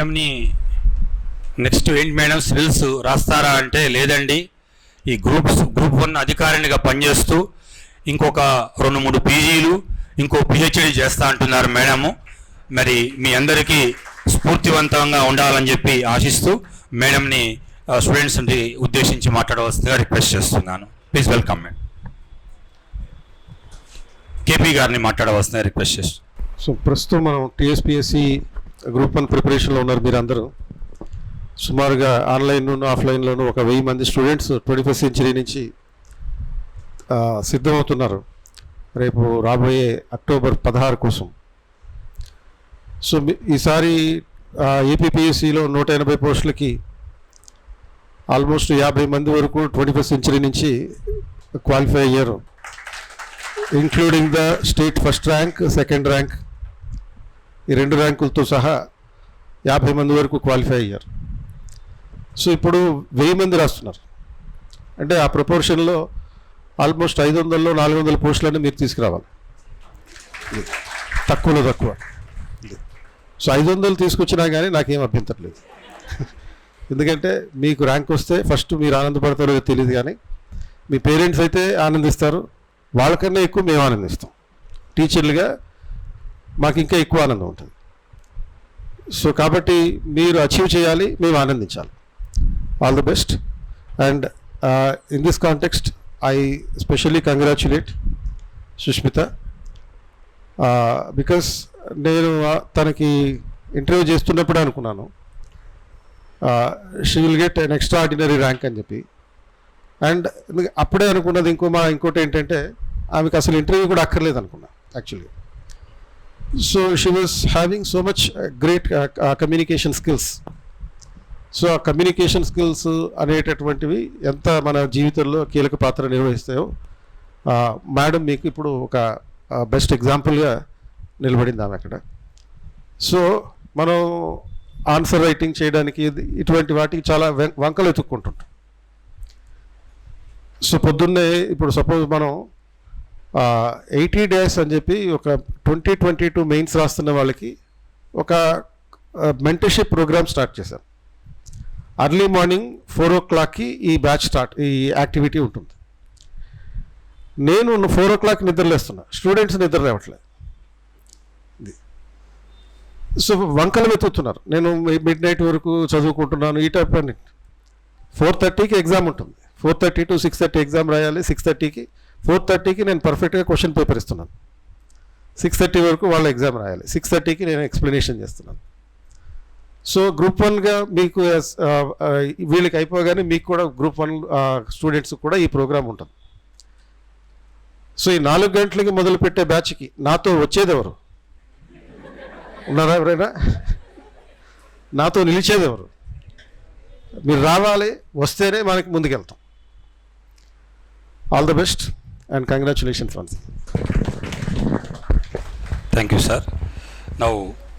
మేడంని నెక్స్ట్ ఏంటి madam civils రాస్తారా అంటే లేదండి, ఈ గ్రూప్ 1 అధికారినిగా పనిచేస్తూ ఇంకొక 2-3 పీజీలు ఇంకో పిహెచ్డి చేస్తా అంటున్నారు మేడము. మరి మీ అందరికీ స్ఫూర్తివంతంగా ఉండాలని చెప్పి ఆశిస్తూ మేడంని స్టూడెంట్స్ని ఉద్దేశించి మాట్లాడవలసిందిగా రిక్వెస్ట్ చేస్తున్నాను. Please welcome madam. కేపీ గారిని మాట్లాడవలసిందిగా రిక్వెస్ట్ చేస్తున్నాను. సో ప్రస్తుతం మనం టీఎస్పీఎస్సి గ్రూప్ 1 ప్రిపరేషన్లో ఉన్నారు మీరందరూ. సుమారుగా ఆన్లైన్లోను ఆఫ్లైన్లోను ఒక 1000 మంది స్టూడెంట్స్ 21st సెంచరీ నుంచి సిద్ధమవుతున్నారు రేపు రాబోయే అక్టోబర్ 16 కోసం. సో ఈసారి ఏపీపీఎస్సిలో 180 పోస్టులకి ఆల్మోస్ట్ 50 మంది వరకు 21st సెంచరీ నుంచి క్వాలిఫై అయ్యారు, including the state first rank, second rank, ఈ 2 ర్యాంకులతో సహా 50 మంది వరకు క్వాలిఫై అయ్యారు. సో ఇప్పుడు 1000 మంది రాస్తున్నారు అంటే ఆ ప్రపోర్షన్లో ఆల్మోస్ట్ 500లో 400 పోస్టులన్నీ మీరు తీసుకురావాలి, తక్కువలో తక్కువ. సో 500 తీసుకొచ్చినా కానీ నాకేం అభ్యంతరం లేదు. ఎందుకంటే మీకు ర్యాంక్ వస్తే ఫస్ట్ మీరు ఆనందపడతారో తెలియదు, కానీ మీ పేరెంట్స్ అయితే ఆనందిస్తారు, వాళ్ళకన్నా ఎక్కువ మేము ఆనందిస్తాం. టీచర్లుగా మాకు ఇంకా ఎక్కువ ఆనందం ఉంటుంది. సో కాబట్టి మీరు అచీవ్ చేయాలి, మేము ఆనందించాలి. All the best. And in this context I especially congratulate Sushmita because నేను తనకి ఇంటర్వ్యూ చేస్తున్నప్పుడు అనుకున్నాను she will get an extraordinary rank అని చెప్పి. అండ్ అప్పుడే అనుకున్నది ఇంకోటి ఏంటంటే ఆమెకు అసలు ఇంటర్వ్యూ కూడా అక్కర్లేదు అనుకున్నా actually. So she was having so much great communication skills. So ఆ కమ్యూనికేషన్ స్కిల్స్ అనేటటువంటివి ఎంత మన జీవితంలో కీలక పాత్ర నిర్వహిస్తాయో మేడం మీకు ఇప్పుడు ఒక బెస్ట్ ఎగ్జాంపుల్గా నిలబడింది ఆమె అక్కడ. సో మనం ఆన్సర్ రైటింగ్ చేయడానికి ఇటువంటి వాటికి చాలా వంకలు ఎత్తుక్కుంటుంటాం. సో పొద్దున్నే ఇప్పుడు సపోజ్ మనం 80 days అని చెప్పి ఒక 2022 మెయిన్స్ రాస్తున్న వాళ్ళకి ఒక మెంటర్షిప్ ప్రోగ్రామ్ స్టార్ట్ చేశాం. అర్లీ మార్నింగ్ 4 o'clockకి ఈ బ్యాచ్ ఈ యాక్టివిటీ ఉంటుంది. నేను 4 o'clock నిద్రలేస్తున్నా, స్టూడెంట్స్ నిద్ర లేవట్లేదు. సో వంకలు వెతుకుతున్నారు, నేను మిడ్ నైట్ వరకు చదువుకుంటున్నాను ఈ టైప్ అని. 4:30కి ఎగ్జామ్ ఉంటుంది, 4:30 to 6:30 ఎగ్జామ్ రాయాలి. 6:30కి 4:30కి నేను పర్ఫెక్ట్గా క్వశ్చన్ పేపర్ ఇస్తున్నాను, 6:30 వరకు వాళ్ళ ఎగ్జామ్ రాయాలి. 6:30కి నేను ఎక్స్ప్లెనేషన్ చేస్తున్నాను. సో గ్రూప్ 1గా మీకు వీళ్ళకి అయిపోగానే మీకు కూడా గ్రూప్ 1 స్టూడెంట్స్ కూడా ఈ ప్రోగ్రామ్ ఉంటుంది. సో ఈ 4 గంటలకి మొదలుపెట్టే బ్యాచ్కి నాతో వచ్చేది ఎవరు ఉన్నారా? ఎవరైనా నాతో నిలిచేది ఎవరు? మీరు రావాలి, వస్తేనే మనకి ముందుకెళ్తాం. All the best and congratulations once. Thank you sir. Now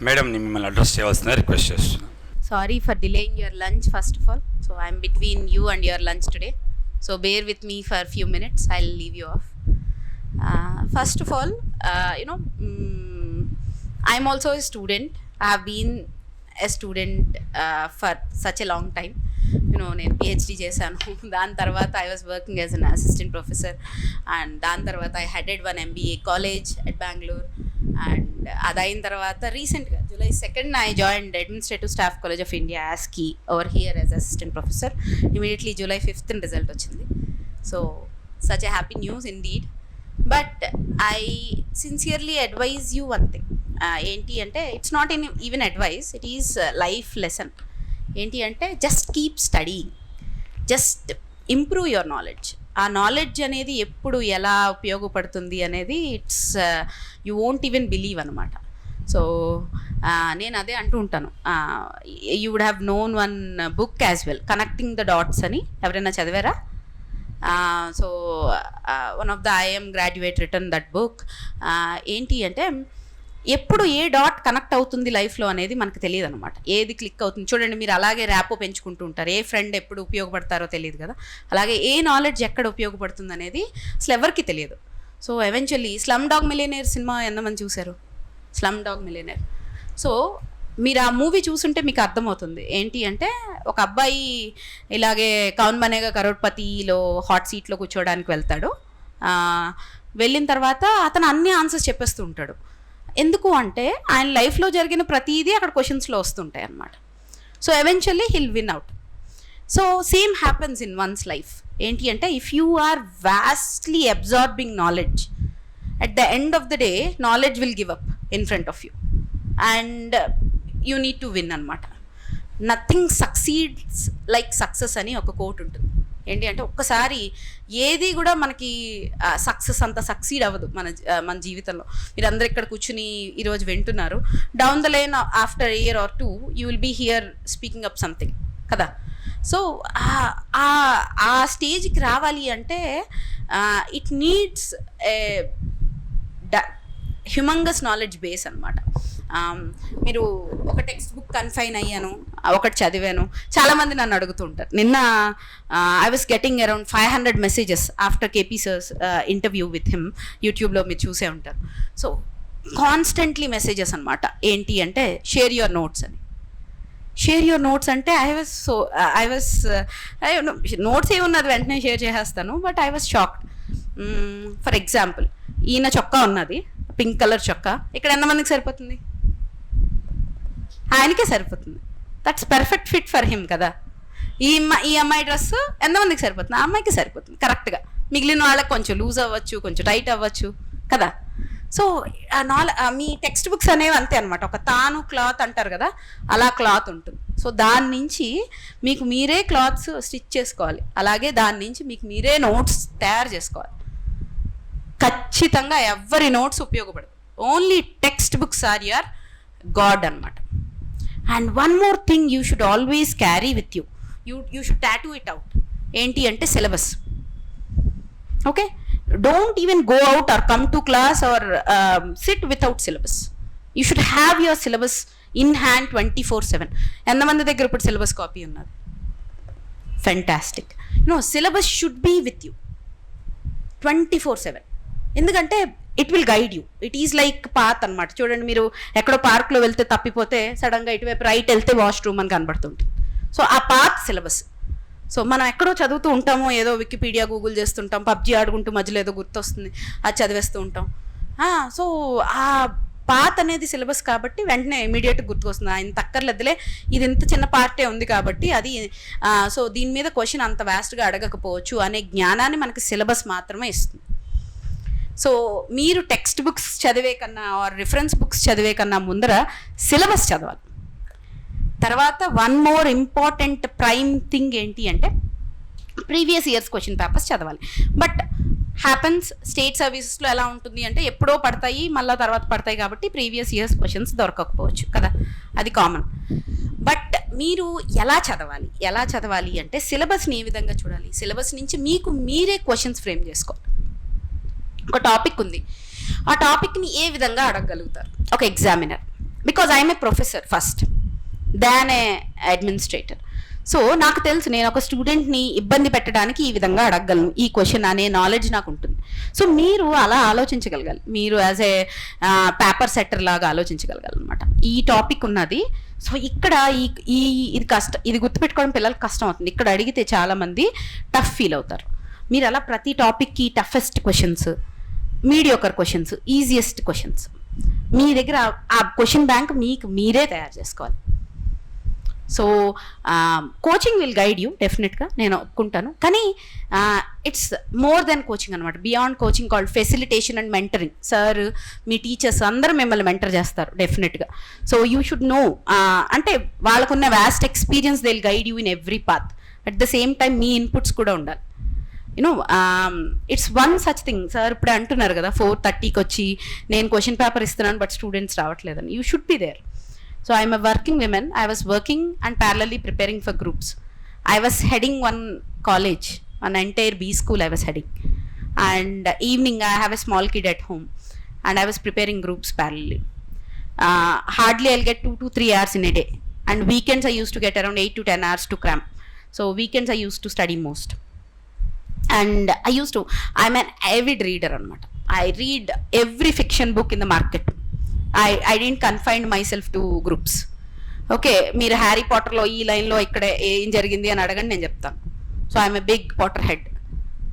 మేడంని మిమ్మల్ని అడ్రస్ చేయవలసిన రిక్వెస్ట్ చేస్తున్నాను. Sorry for delaying your lunch first of all. So I'm between you and your lunch today. So bear with me for a few minutes. I'll leave you off. First of all, I'm also a student. I have been a student for such a long time. నేను PhD చేశాను, దాని తర్వాత I was working as an assistant professor, and దాని తర్వాత I headed 1 MBA college at Bengaluru. And అది అయిన తర్వాత రీసెంట్గా July 2nd I joined administrative staff college of India ASCI over here as assistant professor. Immediately July 5th result వచ్చింది. So such a happy news indeed. But I sincerely advise you one thing. ఏంటి అంటే it's not even advice, it is life lesson. ఏంటి అంటే just keep studying, just improve your knowledge. ఆ knowledge అనేది ఎప్పుడు ఎలా ఉపయోగపడుతుంది అనేది it's you won't even believe అనమాట. సో నేను అదే అంటూ ఉంటాను, you would have known one book as well, connecting the dots అని. ఎవరైనా చదివారా? So one of the IIM graduate return that book. ఏంటి అంటే ఎప్పుడు ఏ డాట్ కనెక్ట్ అవుతుంది లైఫ్లో అనేది మనకు తెలియదు అనమాట. ఏది క్లిక్ అవుతుంది చూడండి, మీరు అలాగే ర్యాపో పెంచుకుంటూ ఉంటారు, ఏ ఫ్రెండ్ ఎప్పుడు ఉపయోగపడతారో తెలియదు కదా. అలాగే ఏ నాలెడ్జ్ ఎక్కడ ఉపయోగపడుతుంది అనేది అసలు ఎవరికి తెలియదు. So eventually slum dog millionaire cinema ఎంతమంది చూశారు? Slum dog millionaire. సో మీరు ఆ మూవీ చూసుంటే మీకు అర్థమవుతుంది ఏంటి అంటే, ఒక అబ్బాయి ఇలాగే కౌన్ బనేగా కరోడ్పతిలో హాట్ సీట్లో కూర్చోవడానికి వెళ్తాడు. వెళ్ళిన తర్వాత అతను అన్ని ఆన్సర్స్ చెప్పేస్తూ ఉంటాడు. ఎందుకు అంటే ఆయన లైఫ్లో జరిగిన ప్రతిదీ అక్కడ క్వశ్చన్స్లో వస్తుంటాయి అన్నమాట. So eventually he'll win out. So same happens in one's life. ఏంటి అంటే, if you are vastly absorbing knowledge, at the end of the day knowledge will give up in front of you and you need to win అనమాట. Nothing succeeds like success అని ఒక coat ఉంటుంది. ఏంటి అంటే, ఒక్కసారి ఏది కూడా మనకి సక్సెస్ అంత సక్సీడ్ అవ్వదు మన జీవితంలో. మీరు అందరు ఇక్కడ కూర్చుని ఈరోజు వింటున్నారు, down the line after year or 2 you will be here speaking up something కదా. సో ఆ స్టేజ్కి రావాలి అంటే it needs humongous knowledge base అనమాట. మీరు ఒక టెక్స్ట్ బుక్ కన్ఫైన్ అయ్యాను, ఒకటి చదివాను. చాలామంది నన్ను అడుగుతూ ఉంటారు. నిన్న I was getting around 500 messages after KP sir's interview with him. యూట్యూబ్లో మీరు చూసే ఉంటారు. సో కాన్స్టెంట్లీ మెసేజెస్ అనమాట. ఏంటి అంటే, షేర్ యువర్ నోట్స్ అని. షేర్ యువర్ నోట్స్ అంటే ఐ వాస్ నోట్స్ ఏమున్నది వెంటనే షేర్ చేసేస్తాను, but I was shocked. For example, ఈయన చొక్కా ఉన్నది, పింక్ కలర్ చొక్కా. ఇక్కడ ఎంతమందికి సరిపోతుంది? ఆయనకే సరిపోతుంది. That's perfect fit for him కదా. ఈ అమ్మాయి డ్రెస్ ఎంతమందికి సరిపోతుంది? ఆ అమ్మాయికి సరిపోతుంది కరెక్ట్గా. మిగిలిన వాళ్ళకి కొంచెం లూజ్ అవ్వచ్చు, కొంచెం టైట్ అవ్వచ్చు కదా. సో మీ టెక్స్ట్ బుక్స్ అనేవి అంతే అనమాట. ఒక తాను క్లాత్ అంటారు కదా, అలా క్లాత్ ఉంటుంది. సో దాని నుంచి మీకు మీరే క్లాత్స్ స్టిచ్ చేసుకోవాలి. అలాగే దాని నుంచి మీకు మీరే నోట్స్ తయారు చేసుకోవాలి. ఖచ్చితంగా ఎవరి నోట్స్ ఉపయోగపడదు. Only text books are your god అనమాట. And one more thing you should always carry with you. You should tattoo it out. ఏంటి అంటే, syllabus. Okay, don't even go out or come to class or sit without syllabus. You should have your syllabus in hand 24/7. ఎంతమంది దగ్గర ఇప్పుడు syllabus copy ఉన్నది? Fantastic. Syllabus should be with you 24/7. ఎందుకంటే it will guide you. It is like path అనమాట. చూడండి, మీరు ఎక్కడో పార్క్లో వెళ్తే తప్పిపోతే సడన్గా ఇటువైపు రైట్ వెళ్తే వాష్రూమ్ అని కనబడుతుంటుంది. సో ఆ పాత్ సిలబస్. సో మనం ఎక్కడో చదువుతూ ఉంటాము, ఏదో వికీపీడియా గూగుల్ చేస్తుంటాం, పబ్జీ ఆడుకుంటూ మధ్యలో ఏదో గుర్తొస్తుంది, అది చదివేస్తూ ఉంటాం. సో ఆ పాత్ అనేది సిలబస్ కాబట్టి వెంటనే ఇమీడియట్గా గుర్తుకొస్తుంది. ఆయన తక్కర్లేదులే, ఇది ఇంత చిన్న పార్టే ఉంది కాబట్టి అది. సో దీని మీద క్వశ్చన్ అంత వ్యాస్ట్గా అడగకపోవచ్చు అనే జ్ఞానాన్ని మనకి సిలబస్ మాత్రమే ఇస్తుంది. సో మీరు టెక్స్ట్ బుక్స్ చదివే కన్నా ఆర్ రిఫరెన్స్ బుక్స్ చదివే కన్నా ముందర సిలబస్ చదవాలి. తర్వాత one more important prime thing ఏంటి అంటే, ప్రీవియస్ ఇయర్స్ క్వశ్చన్ పేపర్స్ చదవాలి. బట్ హ్యాపెన్స్ స్టేట్ సర్వీసెస్లో ఎలా ఉంటుంది అంటే, ఎప్పుడో పడతాయి మళ్ళీ తర్వాత పడతాయి కాబట్టి ప్రీవియస్ ఇయర్స్ క్వశ్చన్స్ దొరకకపోవచ్చు కదా, అది కామన్. బట్ మీరు ఎలా చదవాలి అంటే, సిలబస్ని ఏ విధంగా చూడాలి, సిలబస్ నుంచి మీకు మీరే క్వశ్చన్స్ ఫ్రేమ్ చేసుకోవాలి. ఒక టాపిక్ ఉంది, ఆ టాపిక్ని ఏ విధంగా అడగగలుగుతారు ఒక examiner? Because I'm a professor first than A administrator. So నాకు తెలుసు, నేను ఒక స్టూడెంట్ని ఇబ్బంది పెట్టడానికి ఈ విధంగా అడగగలను, ఈ క్వశ్చన్ అనే నాలెడ్జ్ నాకు ఉంటుంది. సో మీరు అలా ఆలోచించగలగాలి. మీరు యాజ్ ఏ పేపర్ సెట్టర్ లాగా ఆలోచించగలగాలి అనమాట. ఈ టాపిక్ ఉన్నది, సో ఇక్కడ ఇది గుర్తుపెట్టుకోవడం పిల్లలకి కష్టం అవుతుంది. ఇక్కడ అడిగితే చాలామంది టఫ్ ఫీల్ అవుతారు. మీరు అలా ప్రతి టాపిక్కి toughest questions, mediocre questions, easiest questions మీ దగ్గర ఆ క్వశ్చన్ బ్యాంక్ మీకు మీరే తయారు చేసుకోవాలి. So coaching will guide you డెఫినెట్గా, నేను ఒప్పుకుంటాను. కానీ ఇట్స్ మోర్ దెన్ కోచింగ్ అనమాట. Beyond coaching called facilitation and mentoring. Sir, మీ టీచర్స్ అందరూ మిమ్మల్ని మెంటర్ చేస్తారు డెఫినెట్గా. సో యూ షుడ్ నో, అంటే వాళ్ళకున్న vast experience they will guide you in every path. At the same time మీ ఇన్పుట్స్ కూడా ఉండాలి. It's one such thing. Sir ఇప్పుడు అంటున్నారు కదా 4:30కి వచ్చి నేను క్వశ్చన్ పేపర్ ఇస్తున్నాను బట్ స్టూడెంట్స్ రావట్లేదని. You should be there. So I'm a working woman. I was working and parallelly preparing for groups. I was heading one college, an entire B school I was heading. And evening I have a small kid at home and I was preparing groups parallelly. Hardly I'll get 2 to 3 hours in a day. And weekends I used to get around 8 to 10 hours to cram. So weekends I used to study most. And I'm an avid reader anamata. I read every fiction book in the market. I didn't confine myself to groups. Okay, మీరు Harry పాటర్లో ఈ లైన్లో ఇక్కడ ఏం జరిగింది అని అడగండి, నేను చెప్తాను. So I'm a big Potterhead,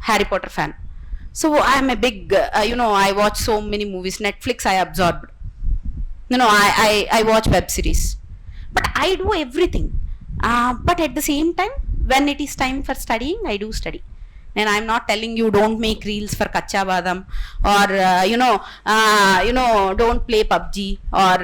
Harry Potter fan. So I'm a big I watch so many movies. Netflix I absorbed. I watch web series. But I do everything. But at the same time, when it is time for studying, I do study. And I'm not telling you don't make reels for Kacha Badam, or don't play PUBG, or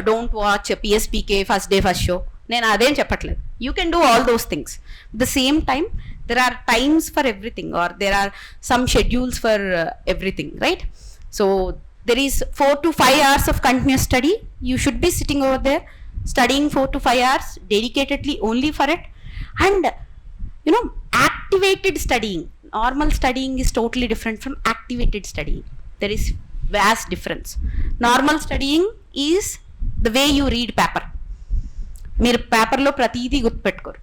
don't watch PSPK first day first show. నేను అదేం చెప్పట్లేదు. You can do all those things. At the same time, there are times for everything, or there are some schedules for everything, right? So there is 4 to 5 hours of continuous study. You should be sitting over there studying 4 to 5 hours dedicatedly only for it. And activated studying, normal studying is totally different from activated studying. There is vast difference. Normal studying is the way you read paper. మీరు పేపర్లో ప్రతిదీ గుర్తుపెట్టుకోరు,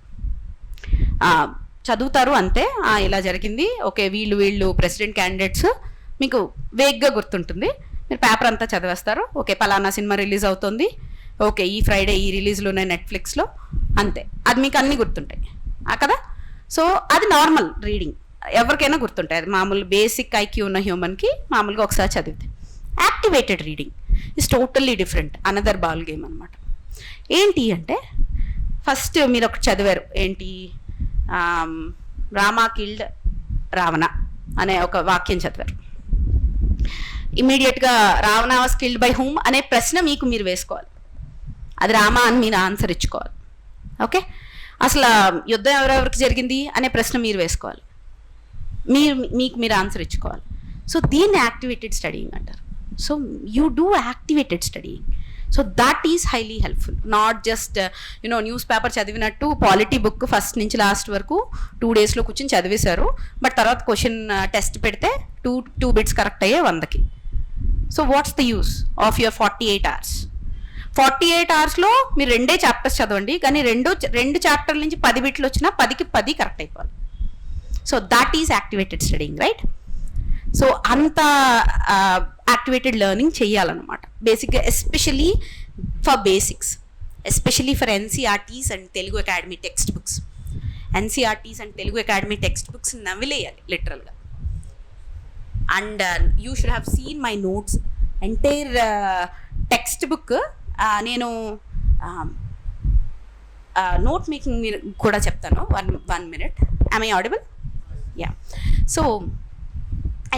చదువుతారు అంతే. ఇలా జరిగింది, okay వీళ్ళు president candidates, మీకు వేగ్గా గుర్తుంటుంది. మీరు పేపర్ అంతా చదివేస్తారు, ఓకే పలానా సినిమా రిలీజ్ అవుతుంది, ఓకే ఈ ఫ్రైడే ఈ రిలీజ్లు ఉన్నాయి నెట్ఫ్లిక్స్లో, అంతే. అది మీకు అన్నీ గుర్తుంటాయి కదా. సో అది నార్మల్ రీడింగ్, ఎవరికైనా గుర్తుంటాయి. అది మామూలు బేసిక్ ఐక్యూ ఉన్న హ్యూమన్కి మామూలుగా ఒకసారి చదివితే. Activated reading is totally different, another ball game అనమాట. ఏంటి అంటే ఫస్ట్ మీరు ఒకటి చదివారు, ఏంటి రామా కిల్డ్ రావణ అనే ఒక వాక్యం చదివారు. ఇమీడియట్గా Ravana was killed by whom అనే ప్రశ్న మీరు వేసుకోవాలి. అది రామా అని మీరు ఆన్సర్ ఇచ్చుకోవాలి. ఓకే, అసలు యుద్ధం ఎవరెవరికి జరిగింది అనే ప్రశ్న మీరు వేసుకోవాలి, మీరు ఆన్సర్ ఇచ్చుకోవాలి. సో దీన్ని యాక్టివేటెడ్ స్టడీయింగ్ అంటారు. So you do activated studying. So that is highly helpful. Not just news paper చదివినట్టు పాలిటీ బుక్ ఫస్ట్ నుంచి లాస్ట్ వరకు 2 daysలో కూర్చొని చదివేశారు, బట్ తర్వాత క్వశ్చన్ టెస్ట్ పెడితే 2 bits కరెక్ట్ అయ్యే 100కి. So what's the use of your 48 hours? 48 hoursలో మీరు 2 chapters చదవండి, కానీ రెండు చాప్టర్ల నుంచి 10 బిట్లు వచ్చినా 10కి 10 కరెక్ట్ అయిపోవాలి. So that is activated studying, right? So అంత యాక్టివేటెడ్ లెర్నింగ్ చేయాలన్నమాట బేసిక్గా, especially for basics, especially for NCERTs and Telugu Academy text books. NCERTs and Telugu Academy text books నవిలేయాలి లిటరల్గా. And you should have seen my notes, entire text book. నేను note making మీరు కూడా చెప్తాను. One minute. I I audible? Yeah. So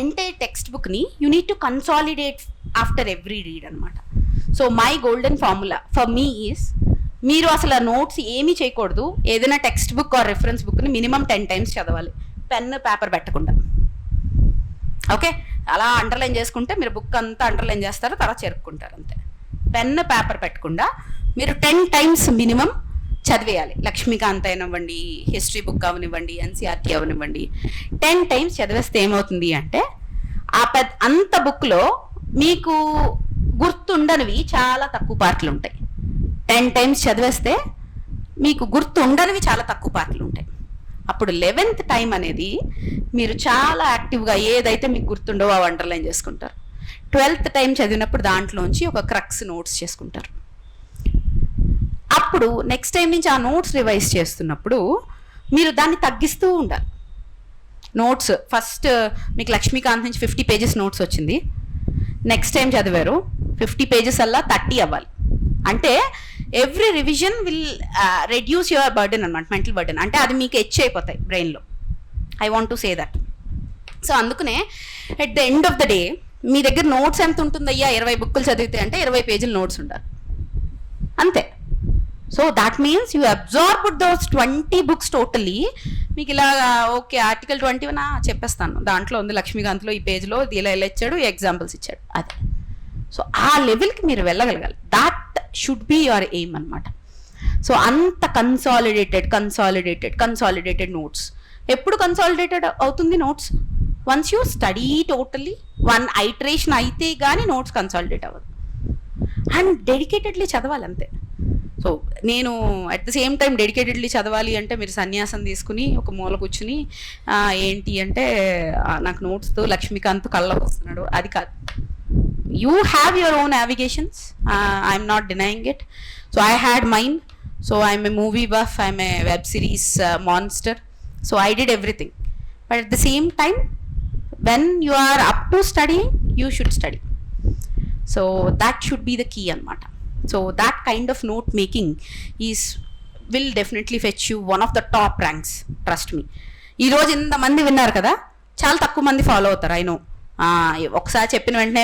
entire text బుక్ని you need to consolidate after every read అనమాట. So my golden formula for me is, మీరు అసలు notes ఏమీ చేయకూడదు. ఏదైనా టెక్స్ట్ బుక్ ఆర్ రెఫరెన్స్ బుక్ని మినిమం 10 times చదవాలి, పెన్ పేపర్ పెట్టకుండా. ఓకే, అలా అండర్లైన్ చేసుకుంటే మీరు బుక్ అంతా అండర్లైన్ చేస్తారు, తర్వాత చెరుపుకుంటారు అంతే. పెన్ పేపర్ పెట్టకుండా మీరు 10 times మినిమం చదివేయాలి. లక్ష్మీకాంత్ అయినివ్వండి, హిస్టరీ బుక్ అవనివ్వండి, ఎన్సీఆర్టీ అవనివ్వండి, 10 times చదివేస్తే ఏమవుతుంది అంటే అంత బుక్లో మీకు గుర్తుండనివి చాలా తక్కువ పార్ట్లు ఉంటాయి. 10 times చదివేస్తే మీకు గుర్తుండనివి చాలా తక్కువ పార్ట్లు ఉంటాయి. అప్పుడు 11th time అనేది మీరు చాలా యాక్టివ్గా ఏదైతే మీకు గుర్తుండవో అవి అండర్లైన్ చేసుకుంటారు. 12th time చదివినప్పుడు దాంట్లోంచి ఒక క్రక్స్ నోట్స్ చేసుకుంటారు. అప్పుడు నెక్స్ట్ టైం నుంచి ఆ నోట్స్ రివైజ్ చేస్తున్నప్పుడు మీరు దాన్ని తగ్గిస్తూ ఉండాలి. నోట్స్ ఫస్ట్ మీకు లక్ష్మీకాంత్ నుంచి 50 pages నోట్స్ వచ్చింది, నెక్స్ట్ టైం చదివారు 50 pages అలా 30 అవ్వాలి. అంటే every revision will reduce your burden అనమాట, మెంటల్ బర్డెన్. అంటే అది మీకు ఎచ్ అయిపోతాయి బ్రెయిన్లో. I want to say that. So అందుకనే at the end of the day మీ దగ్గర నోట్స్ ఎంత ఉంటుందయ్యా, 20 books చదివితే అంటే 20 pages నోట్స్ ఉండాలి అంతే. So that means you absorbed those 20 books totally. మీకు ఇలా ఓకే ఆర్టికల్ 21 చెప్పేస్తాను, దాంట్లో ఉంది లక్ష్మీకాంత్లో ఈ పేజ్లో ఇలా ఇచ్చాడు, ఈ ఎగ్జాంపుల్స్ ఇచ్చాడు, అది. సో ఆ లెవెల్కి మీరు వెళ్ళగలగాలి. That should be your aim అనమాట. సో అంత కన్సాలిడేటెడ్ నోట్స్. ఎప్పుడు కన్సాలిడేటెడ్ అవుతుంది notes? Once you study totally 1 iteration అయితే కానీ నోట్స్ కన్సాలిడేట్ అవ్వదు. అండ్ డెడికేటెడ్లీ చదవాలి అంతే. సో నేను at the same time dedicatedly చదవాలి అంటే మీరు సన్యాసం తీసుకుని ఒక మూల కూర్చుని ఏంటి అంటే నాకు నోట్స్తో లక్ష్మీకాంత్ కళ్ళకు వస్తున్నాడు, అది కాదు. You have your own navigations, I'm not denying it. So I had mind. So I'm a movie buff, I'm a web series monster. So I did everything. But at the same time, when you are up to studying, you should study. So that should be the key anamata. So that kind of note making will definitely fetch you one of the top ranks, trust me. ఈ రోజు ఇంతమంది విన్నారు కదా, చాలా తక్కువ మంది follow అవుతారు. I know, ఒకసారి చెప్పిన వెంటనే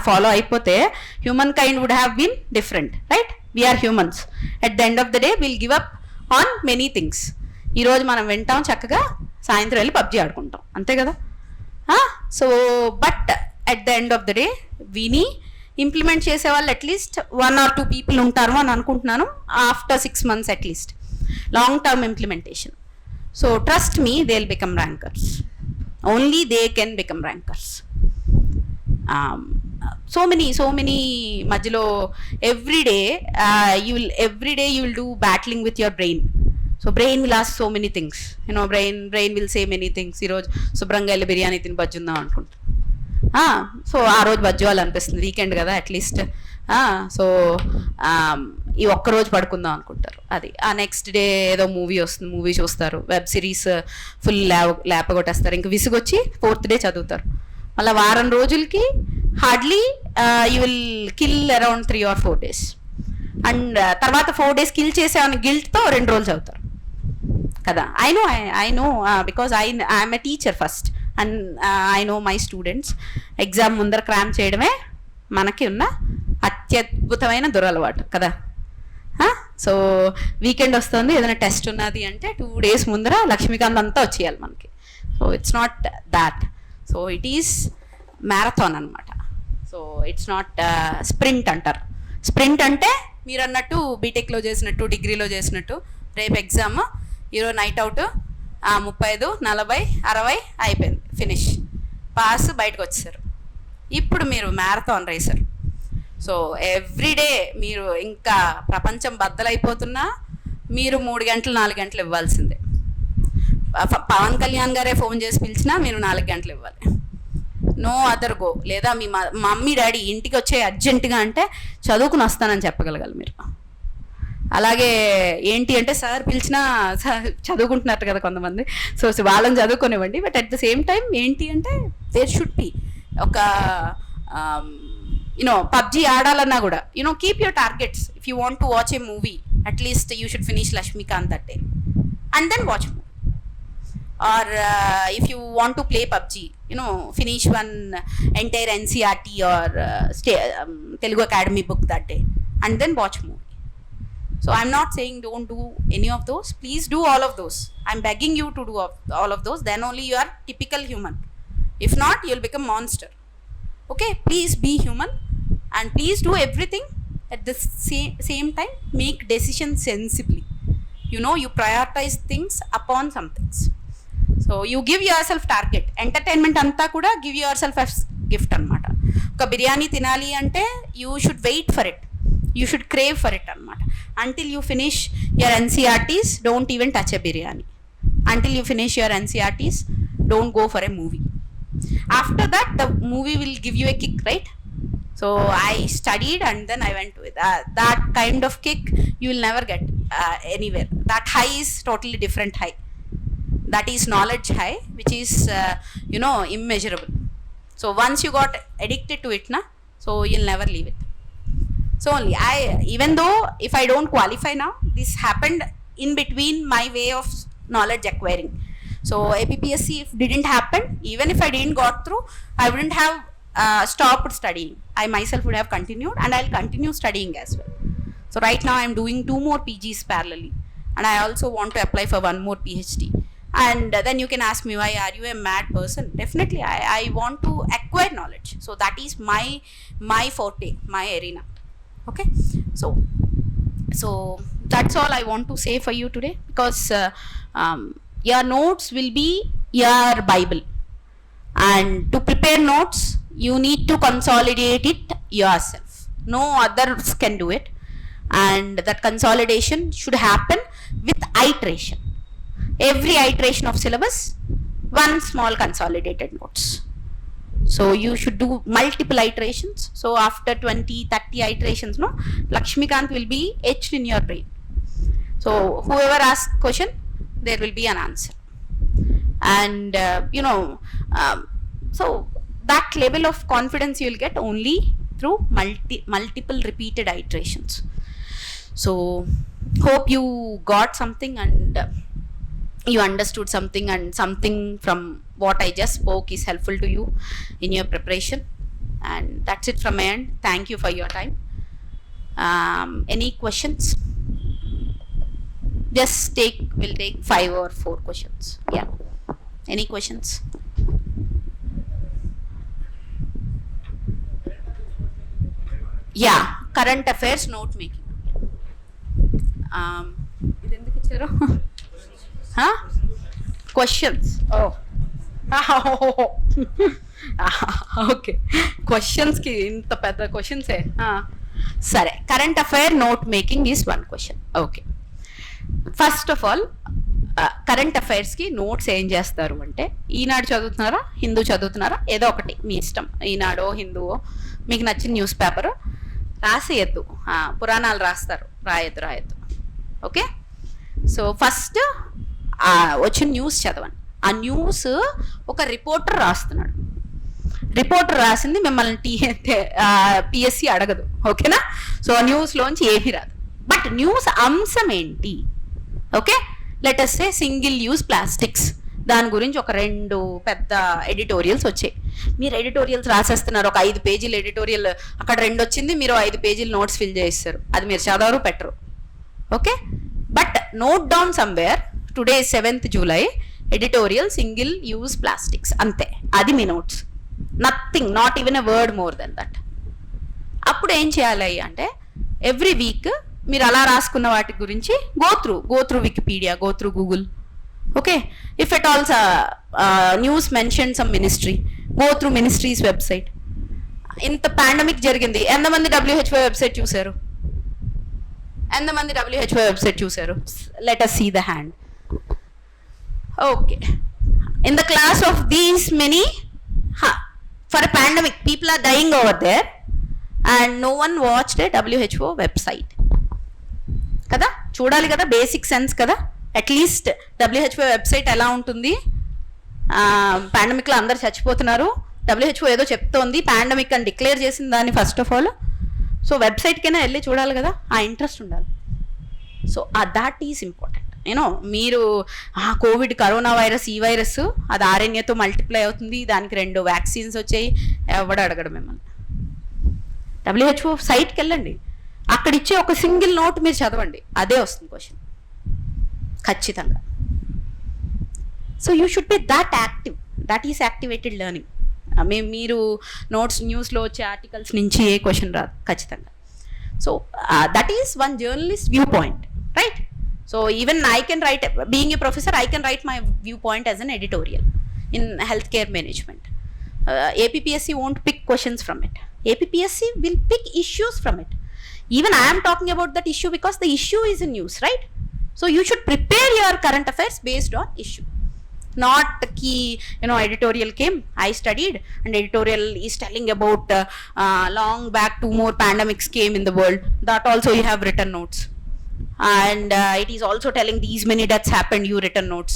ఫాలో అయిపోతే human kind would have been different, right? We are humans. At the end of the day will give up on many things. ఈరోజు మనం వింటాం, చక్కగా సాయంత్రం వెళ్ళి పబ్జీ ఆడుకుంటాం, అంతే కదా? So but at the end of the day విని ఇంప్లిమెంట్ చేసే వాళ్ళు అట్లీస్ట్ 1 or 2 people ఉంటారు అని అనుకుంటున్నాను, after 6 months at least, long term implementation. So trust me, they will become rankers. Only they can become rankers. So many మధ్యలో every day you will do battling with your brain. So brain will ask so many things, you know, brain will say many things. ఈరోజు శుభ్రంగా వెళ్ళి బిర్యానీ తిని బజ్జుందాం అనుకుంటా. So ఆ రోజు బజ్జువాలి అనిపిస్తుంది, weekend కదా అట్లీస్ట్. సో ఈ ఒక్కరోజు పడుకుందాం అనుకుంటారు. అది ఆ నెక్స్ట్ డే ఏదో మూవీ వస్తుంది, మూవీ చూస్తారు, వెబ్ సిరీస్ ఫుల్ లేపగొట్టేస్తారు, ఇంక విసుగొచ్చి 4th day చదువుతారు. మళ్ళీ వారం రోజులకి hardly you will kill around 3 or 4 days. And తర్వాత 4 days కిల్ చేసామని గిల్ట్తో 2 రోజులు చదువుతారు కదా. I know because I'm a teacher first, and I know my students. Exam ముందర క్రామ్ చేయడమే మనకి ఉన్న అత్యద్భుతమైన దురలవాటు కదా. సో వీకెండ్ వస్తుంది, ఏదైనా టెస్ట్ ఉన్నది అంటే 2 days ముందర లక్ష్మీకాంత్ అంతా వచ్చేయాలి మనకి. So it's not that. So it is marathon అనమాట. సో ఇట్స్ నాట్ స్ప్రింట్ అంటారు. స్ప్రింట్ అంటే మీరు అన్నట్టు బీటెక్లో చేసినట్టు, డిగ్రీలో చేసినట్టు, రేపు ఎగ్జామ్, ఈరోజు నైట్ అవుట్, 35, 40, 60 అయిపోయింది, ఫినిష్, పాస్, బయటకు వచ్చేసారు. ఇప్పుడు మీరు మ్యారథాన్ రేసర్. సో ఎవ్రీడే మీరు ఇంకా ప్రపంచం బద్దలైపోతున్నా మీరు 3 గంటలు 4 గంటలు ఇవ్వాల్సిందే. పవన్ కళ్యాణ్ గారే ఫోన్ చేసి పిలిచినా మీరు 4 గంటలు ఇవ్వాలి. No other go. లేదా మీ మమ్మీ డాడీ ఇంటికి వచ్చే అర్జెంటుగా అంటే చదువుకుని వస్తానని చెప్పగలగాలి మీరు. అలాగే ఏంటి అంటే సార్ పిలిచినా చదువుకుంటున్నట్టు కదా కొంతమంది, సో వాళ్ళని చదువుకోనివ్వండి. But at the same time ఏంటి అంటే దేర్ షుడ్ బి ఒక యునో పబ్జీ ఆడాలన్నా కూడా you know keep your targets. If you want to watch a movie, at least you should finish Laxmikanth that day and then watch movie. Or if you want to play PUBG, you know, finish one entire NCERT or Telugu Academy book that day and then watch movie. So I'm not saying don't do any of those. Please do all of those. I'm begging you to do all of those. Then only you are typical human. If not, you'll become monster. Okay? Please be human and please do everything at the same time. Make decisions sensibly. You know, you prioritize things upon some things. So you give your self target. Entertainment అంతా కూడా give your self as gift అనమాట. ఒక బిర్యానీ తినాలి అంటే you should wait for it, you should crave for it అనమాట. Until you finish your NCERTs, don't even touch a biryani. Until you finish your NCERTs, don't go for a movie. After that the movie will give you a kick, right? So I studied and then I went with that kind of kick you will never get anywhere. That high is totally different high. That is knowledge high, which is you know, immeasurable. So once you got addicted to it na, so you'll never leave it. So only even though if I don't qualify now, this happened in between my way of knowledge acquiring. So APPSC if didn't happen, even if I didn't got through, I wouldn't have stopped studying. I myself would have continued and I'll continue studying as well. So right now I'm doing 2 more PGs parallelly and I also want to apply for 1 more PhD. And then you can ask me, why are you a mad person? Definitely I want to acquire knowledge. So that is my forte, my arena. Okay, so that's all I want to say for you today, because your notes will be your Bible, and to prepare notes you need to consolidate it yourself. No others can do it, and that consolidation should happen with iteration. Every iteration of syllabus, 1 small consolidated notes. So you should do multiple iterations. So after 20-30 iterations, no, Lakshmikant will be etched in your brain. So whoever asks question, there will be an answer. And so that level of confidence you will get only through multiple repeated iterations. So hope you got something and you understood something, and something from what I just spoke is helpful to you in your preparation. And that's it from my end. Thank you for your time. Any questions? We'll take 5 or 4 questions. Yeah. Any questions? Yeah, current affairs note making. ఇది ఎందుకు ఇచ్చారు? Questions. Oh. Okay, క్వశ్చన్స్కి ఇంత పెద్ద క్వశ్చన్సే. సరే, current affair note making is 1 question. Okay, first of all current అఫైర్స్కి notes ఏం చేస్తారు అంటే, ఈనాడు చదువుతున్నారా, హిందూ చదువుతున్నారా, ఏదో ఒకటి మీ ఇష్టం, ఈనాడో హిందువో మీకు నచ్చిన న్యూస్ పేపర్ రాసేయద్దు, పురాణాలు రాస్తారు, రాయద్దు. ఓకే, సో ఫస్ట్ వచ్చిన న్యూస్ చదవండి. ఆ న్యూస్ ఒక రిపోర్టర్ రాస్తున్నాడు, రిపోర్టర్ రాసింది మిమ్మల్ని పిఎస్సి అడగదు. ఓకేనా? సో ఆ న్యూస్లోంచి ఏమీ రాదు, బట్ న్యూస్ అంశం ఏంటి? Okay, let us say single use plastics, దాని గురించి ఒక 2 పెద్ద ఎడిటోరియల్స్ వచ్చాయి. మీరు ఎడిటోరియల్స్ రాసేస్తున్నారు, ఒక 5 పేజీలు ఎడిటోరియల్, అక్కడ 2 వచ్చింది, మీరు 5 పేజీలు నోట్స్ ఫిల్ చేస్తారు, అది మీరు చదవరు, పెట్టరు. Okay, but note down somewhere today 7th July editorial single use plastics, అంతే, అది మీ notes, nothing, not even a word more than that. అప్పుడు ఏం చేయాలి అంటే, ఎవ్రీ వీక్ మీరు అలా రాసుకున్న వాటి గురించి go through Wikipedia, go through Google. Okay, if at all's news mention some ministry, go through ministry's website. ఇంత పాండమిక్ జరిగింది, ఎంతమంది WHO వెబ్సైట్ చూశారు? ఎంతమంది WHO వెబ్సైట్ చూశారు? Let us see the hand. Okay, in the class of these many, for a pandemic, people are dying over there and no one watched a WHO website. కదా, చూడాలి కదా, basic sense కదా. At least WHO website ఎలా ఉంటుంది? పాండమిక్లో అందరు చచ్చిపోతున్నారు, WHO ఏదో చెప్తోంది, పాండమిక్ అని డిక్లేర్ చేసిన దాన్ని ఫస్ట్ ఆఫ్ ఆల్. సో వెబ్సైట్కైనా వెళ్ళి చూడాలి కదా, ఆ ఇంట్రెస్ట్ ఉండాలి. So that is important. మీరు కోవిడ్, కరోనా వైరస్, ఈ వైరస్ అది RNAతో మల్టిప్లై అవుతుంది, దానికి 2 వ్యాక్సిన్స్ వచ్చాయి, ఎవడు అడగడు మిమ్మల్ని. WHO సైట్కి వెళ్ళండి, అక్కడ ఇచ్చే ఒక సింగిల్ నోట్ మీరు చదవండి, అదే వస్తుంది క్వశ్చన్ ఖచ్చితంగా. So you should B that active, that is activated learning. మీరు నోట్స్, న్యూస్లో వచ్చే ఆర్టికల్స్ నుంచి ఏ క్వశ్చన్ రాదు ఖచ్చితంగా. So that is one journalist view point, right? So even I can write, being a professor, I can write my viewpoint as an editorial in healthcare management. APPSC won't pick questions from it. APPSC will pick issues from it. Even I am talking about that issue because the issue is in news, right? So you should prepare your current affairs based on issue. Not key, editorial came, I studied, and editorial is telling about long back 2 more pandemics came in the world. That also you have written notes. And it is also telling these many deaths happened, you written notes.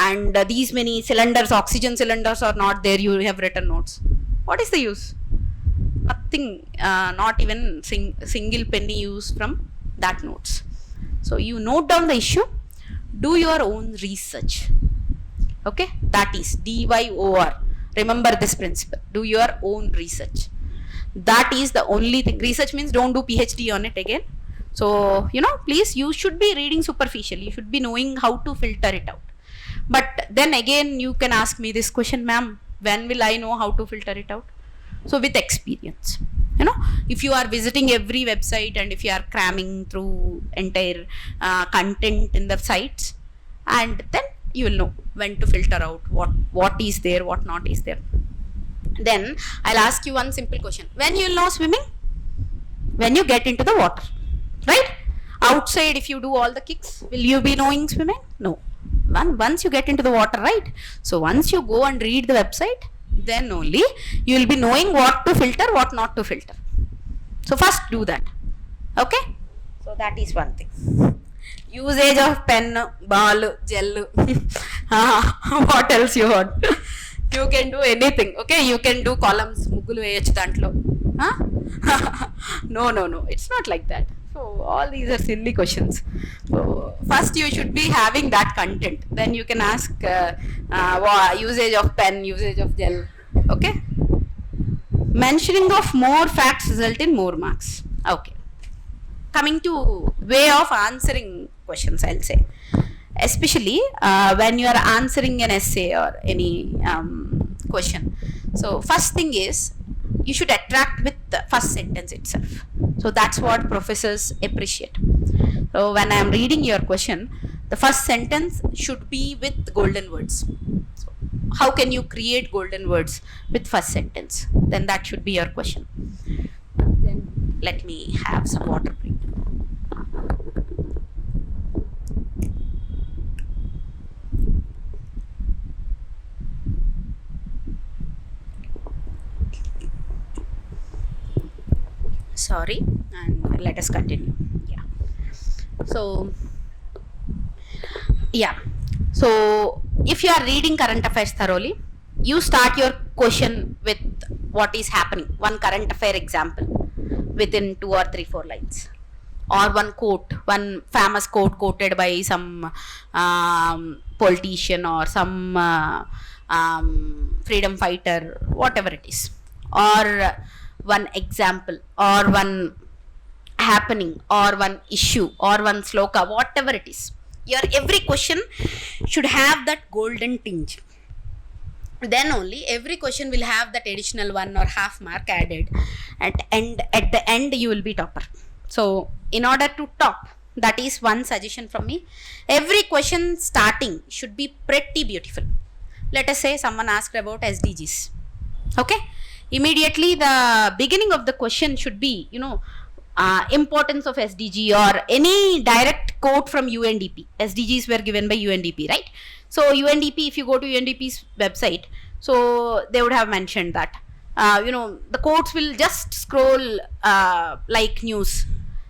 And these many cylinders, oxygen cylinders are not there, you have written notes. What is the use? Nothing, not even single penny use from that notes. So you note down the issue, do your own research. Okay, that is DYOR. Remember this principle, do your own research. That is the only thing. Research means don't do PhD on it again. So please, you should be reading superficial, you should be knowing how to filter it out. But then again you can ask me this question, ma'am, when will I know how to filter it out? So with experience, if you are visiting every website and if you are cramming through entire content in the sites, and then you will know when to filter out what is there, what not is there. Then I'll ask you one simple question, when you will know swimming? When you get into the water, right? Outside, if you do all the kicks, will you be knowing swimming? No. Once you get into the water, right? So once you go and read the website, then only you will be knowing what to filter, what not to filter. So first do that. Okay? So that is one thing. usage of pen, ball, gel. What else you want? You can do anything. Okay, you can do columns, ముగ్గులు వేయచ్చు దాంట్లో. No, it's not like that. So all these are silly questions. So first you should be having that content, then you can ask usage of pen, usage of gel. Okay, mentioning of more facts result in more marks. Okay, coming to way of answering questions, I'll say, especially when you are answering an essay or any question. So first thing is you should attract with the first sentence itself. So that's what professors appreciate. So when I am reading your question, the first sentence should be with golden words. So how can you create golden words with first sentence? Then that should be your question. Then let me have some water break. Sorry, and let us continue. So if you are reading current affairs thoroughly, you start your question with what is happening, one current affair example within 2 or 3, 4 lines, or one quote, one famous quote quoted by some politician or some freedom fighter, whatever it is, or one example, or one happening, or one issue, or one sloka, whatever it is. Your every question should have that golden tinge. Then only every question will have that additional 1 or half mark added. At the end you will be topper. So in order to top, that is one suggestion from me, every question starting should be pretty beautiful. Let us say someone asked about SDGs. Okay, immediately the beginning of the question should be, importance of SDG, or any direct quote from UNDP. SDGs were given by UNDP, right? So UNDP, if you go to UNDP's website, so they would have mentioned that. The quotes will just scroll like news.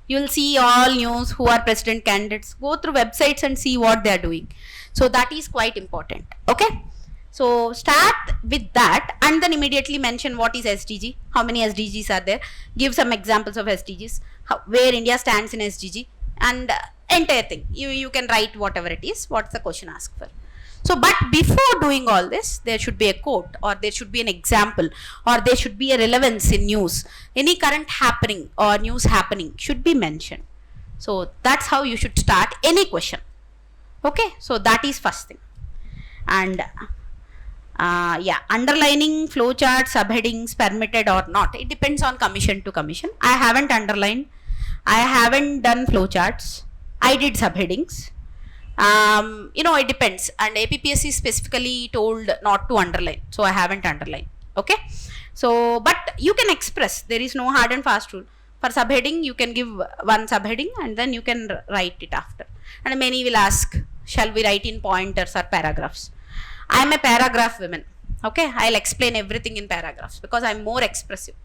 You will see all news, who are president candidates. Go through websites and see what they are doing. So that is quite important. Okay. So start with that, and then immediately mention what is SDG, how many SDGs are there, give some examples of SDGs, where India stands in SDG, and entire thing. You can write whatever it is, what's the question asked for. So, but before doing all this, there should be a quote, or there should be an example, or there should be a relevance in news. Any current happening or news happening should be mentioned. So that's how you should start any question. Okay, so that is first thing. And underlining flowchart subheadings permitted or not, it depends on commission to commission. I haven't underlined, I haven't done flowcharts, I did subheadings. It depends, and APPSC specifically told not to underline, so I haven't underlined. Okay, so but you can express, there is no hard and fast rule. For subheading, you can give one subheading and then you can write it after. And many will ask, shall we write in pointers or paragraphs? I am a paragraph woman. Okay, I'll explain everything in paragraphs because I'm more expressive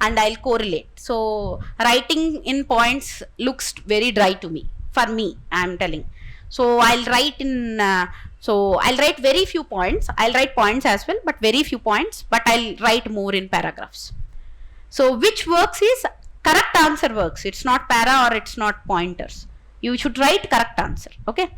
and I'll correlate. So writing in points looks very dry to me. For me, I'm telling. So I'll write I'll write very few points. I'll write points as well, but very few points. But I'll write more in paragraphs. So which works is correct answer works. It's not para or it's not pointers. You should write correct answer. Okay.